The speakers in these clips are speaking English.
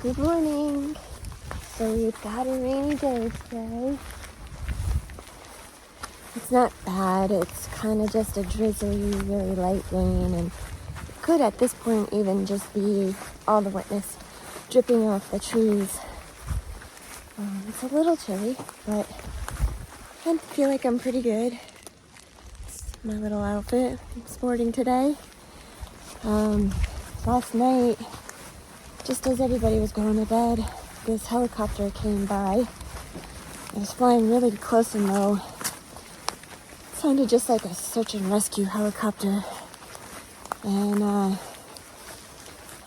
Good morning. So we've got a rainy day today. It's not bad. It's kind of just a drizzly, really light rain, and it could at this point even just be all the wetness dripping off the trees. It's a little chilly, but I feel like I'm pretty good. It's my little outfit I'm sporting today. Last night, just as everybody was going to bed, this helicopter came by. It was flying really close and low. It sounded just like a search and rescue helicopter. And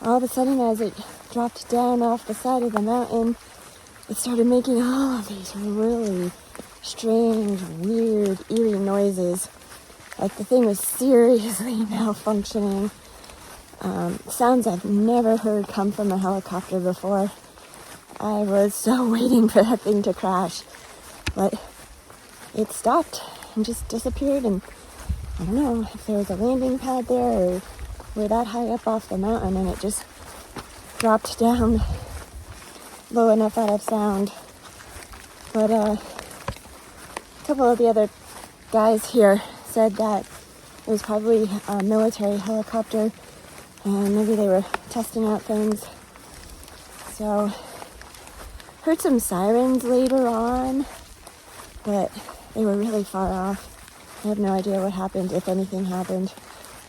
all of a sudden, as it dropped down off the side of the mountain, it started making all of these really strange, weird, eerie noises. Like the thing was seriously malfunctioning. Sounds I've never heard come from a helicopter before. I was so waiting for that thing to crash, but it stopped and just disappeared, and I don't know if there was a landing pad there or we're that high up off the mountain and it just dropped down low enough out of sound. But a couple of the other guys here said that it was probably a military helicopter and maybe they were testing out things. So heard some sirens later on, but they were really far off. I have no idea what happened, if anything happened.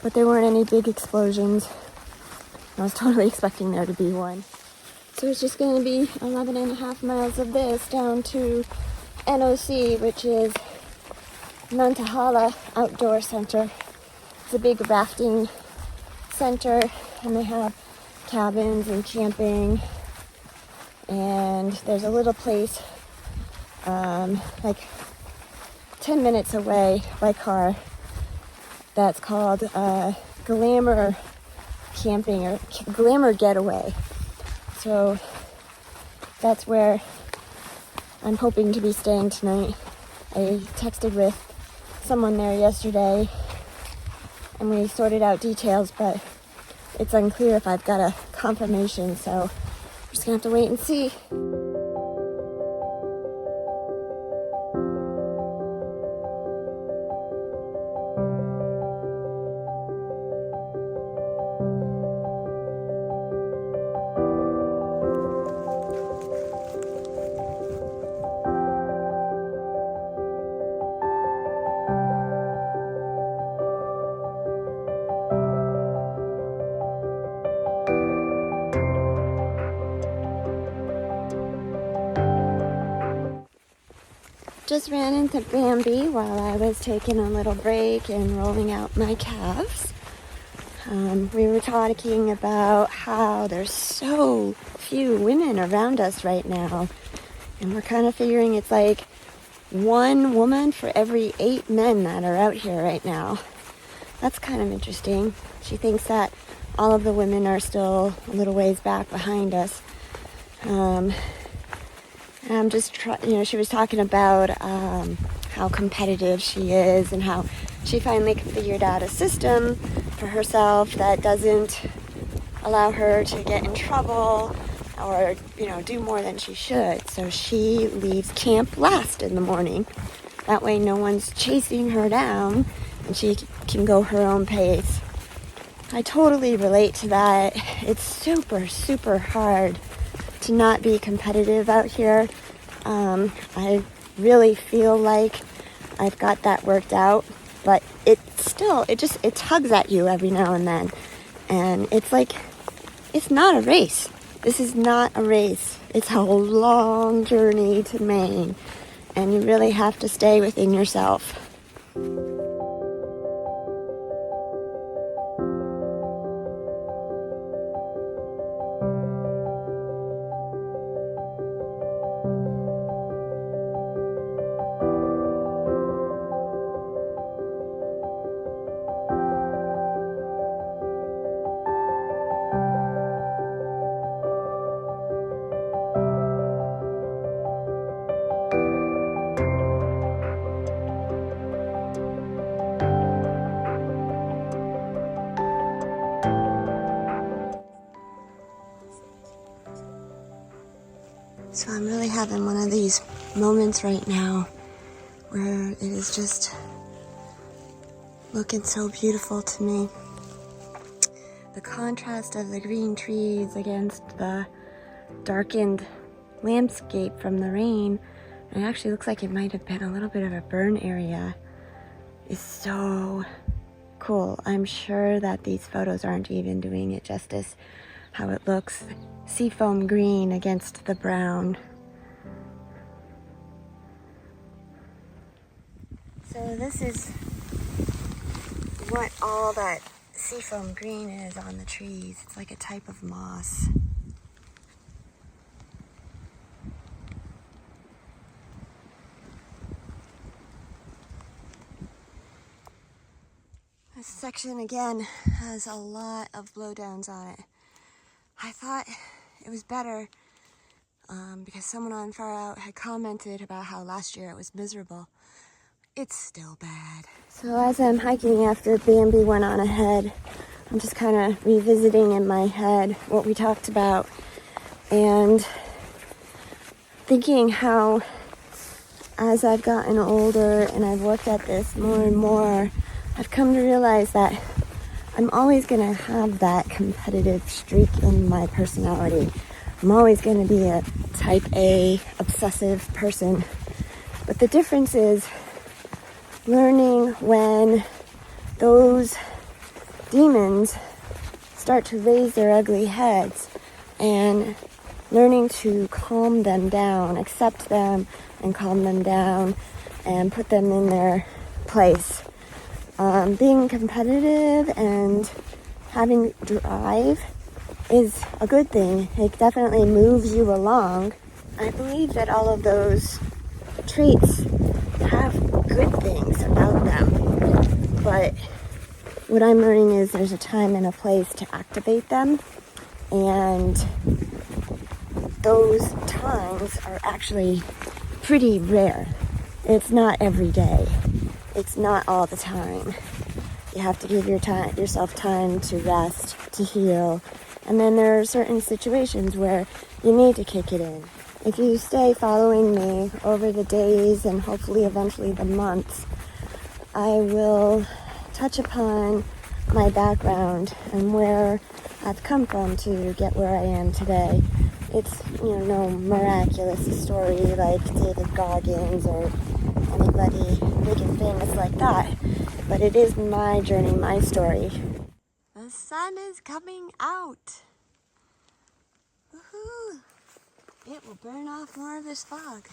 But there weren't any big explosions. I was totally expecting there to be one. So it's just going to be 11 and a half miles of this down to NOC, which is Nantahala Outdoor Center. It's a big rafting center, and they have cabins and camping. And there's a little place like 10 minutes away by car that's called Glamour Camping or Glamour Getaway. So that's where I'm hoping to be staying tonight. I texted with someone there yesterday and we sorted out details, but it's unclear if I've got a confirmation, so I'm just gonna have to wait and see. Just ran into Bambi while I was taking a little break and rolling out my calves. We were talking about how there's so few women around us right now. And we're kind of figuring it's like one woman for every 8 men that are out here right now. That's kind of interesting. She thinks that all of the women are still a little ways back behind us. I'm just she was talking about how competitive she is and how she finally figured out a system for herself that doesn't allow her to get in trouble or, do more than she should. So she leaves camp last in the morning. That way no one's chasing her down and she can go her own pace. I totally relate to that. It's super, super hard to not be competitive out here. I really feel like I've got that worked out, but it tugs at you every now and then. And it's like, it's not a race. This is not a race. It's a long journey to Maine, and you really have to stay within yourself. So I'm really having one of these moments right now where it is just looking so beautiful to me. The contrast of the green trees against the darkened landscape from the rain, and it actually looks like it might have been a little bit of a burn area, is so cool. I'm sure that these photos aren't even doing it justice, how it looks. Seafoam green against the brown. So this is what all that seafoam green is on the trees. It's like a type of moss. This section again has a lot of blowdowns on it. I thought it was better because someone on Far Out had commented about how last year it was miserable. It's still bad. So as I'm hiking after Bambi went on ahead, I'm just kind of revisiting in my head what we talked about and thinking how as I've gotten older and I've looked at this more and more, I've come to realize that I'm always going to have that competitive streak in my personality. I'm always going to be a type A obsessive person. But the difference is learning when those demons start to raise their ugly heads and learning to calm them down, accept them and calm them down and put them in their place. Being competitive and having drive is a good thing. It definitely moves you along. I believe that all of those traits have good things about them, but what I'm learning is there's a time and a place to activate them, and those times are actually pretty rare. It's not every day. It's not all the time. You have to give yourself time to rest, to heal, and then there are certain situations where you need to kick it in. If you stay following me over the days and hopefully eventually the months, I will touch upon my background and where I've come from to get where I am today. It's, no miraculous story like David Goggins or anybody big and famous like that, but it is my journey, my story. The sun is coming out. Woohoo! It will burn off more of this fog.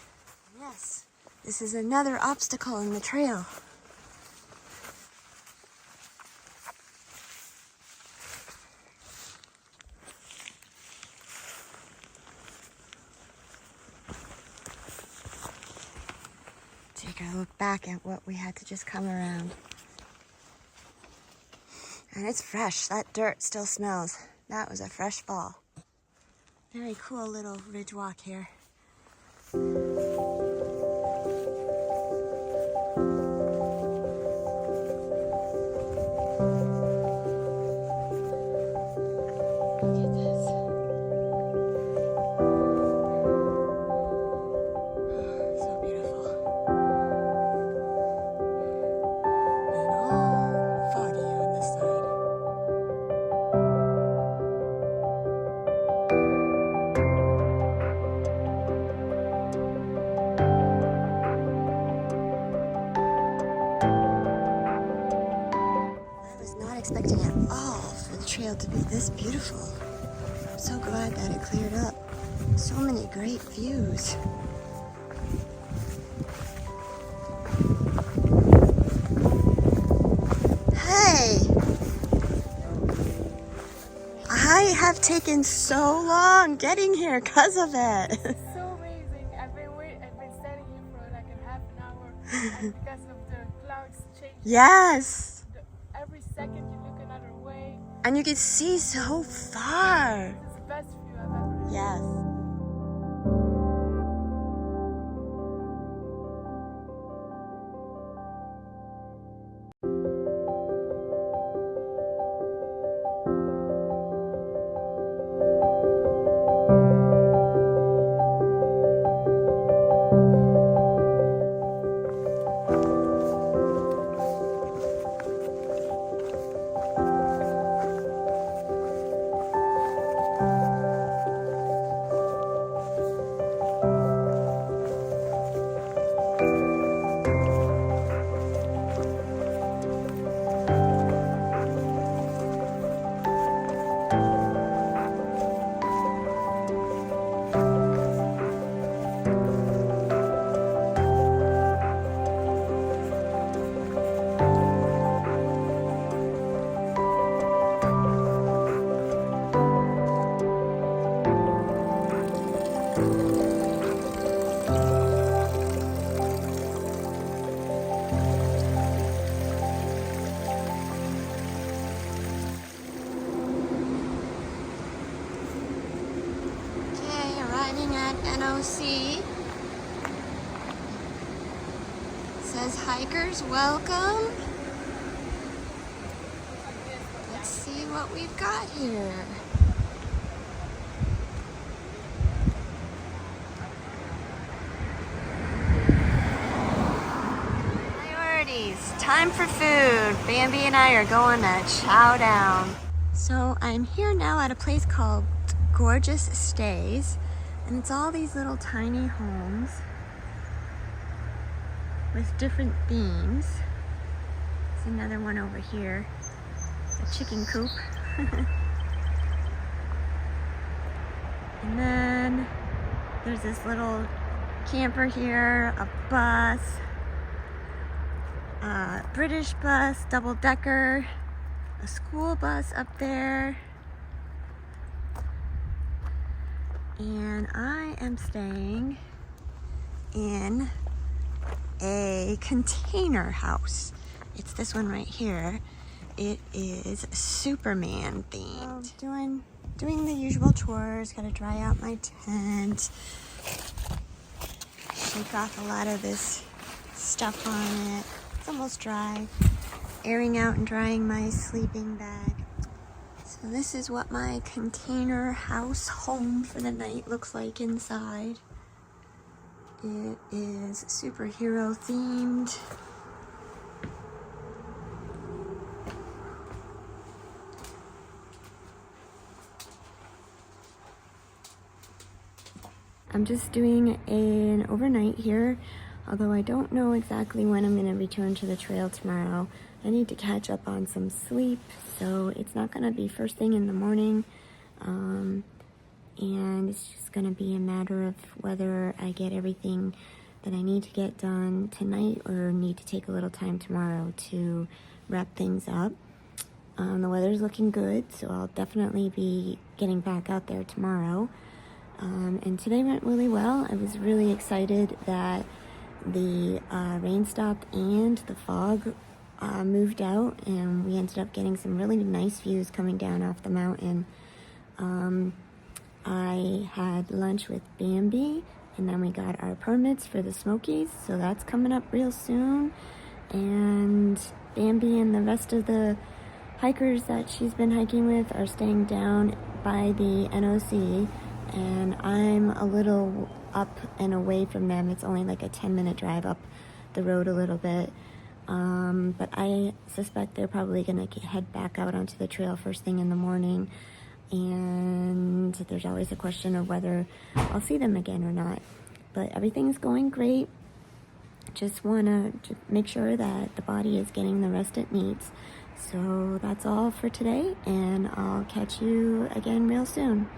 Yes, this is another obstacle in the trail. Take a look back at what we had to just come around. And it's fresh. That dirt still smells. That was a fresh fall. Very cool little ridge walk here. Expecting at all for the trail to be this beautiful. I'm so glad that it cleared up. So many great views. Hey! I have taken so long getting here because of it. It's so amazing. I've been standing here for like a half an hour because of the clouds changing. Yes! Every second you look another way. And you can see so far. It's the best view I've ever had. Yes. NOC. Says hikers welcome. Let's see what we've got here. Priorities. Time for food. Bambi and I are going to chow down. So I'm here now at a place called Gorgeous Stays, and it's all these little tiny homes with different themes. There's another one over here, a chicken coop. And then there's this little camper here, a bus, a British bus, double-decker, a school bus up there. And I am staying in a container house. It's this one right here. It is Superman themed. So doing the usual chores. Gotta dry out my tent. Shake off a lot of this stuff on it. It's almost dry. Airing out and drying my sleeping bag. So this is what my container house home for the night looks like inside. It is superhero themed. I'm just doing an overnight here, although I don't know exactly when I'm going to return to the trail tomorrow. I need to catch up on some sleep, so it's not going to be first thing in the morning. And it's just going to be a matter of whether I get everything that I need to get done tonight or need to take a little time tomorrow to wrap things up. The weather's looking good, so I'll definitely be getting back out there tomorrow. And today went really well. I was really excited that the rain stopped and the fog moved out, and we ended up getting some really nice views coming down off the mountain. I had lunch with Bambi, and then we got our permits for the Smokies, so that's coming up real soon. And Bambi and the rest of the hikers that she's been hiking with are staying down by the NOC, and I'm a little up and away from them. It's only like a 10-minute drive up the road a little bit. But I suspect they're probably going to head back out onto the trail first thing in the morning. And there's always a question of whether I'll see them again or not. But everything's going great. Just want to make sure that the body is getting the rest it needs. So that's all for today, and I'll catch you again real soon.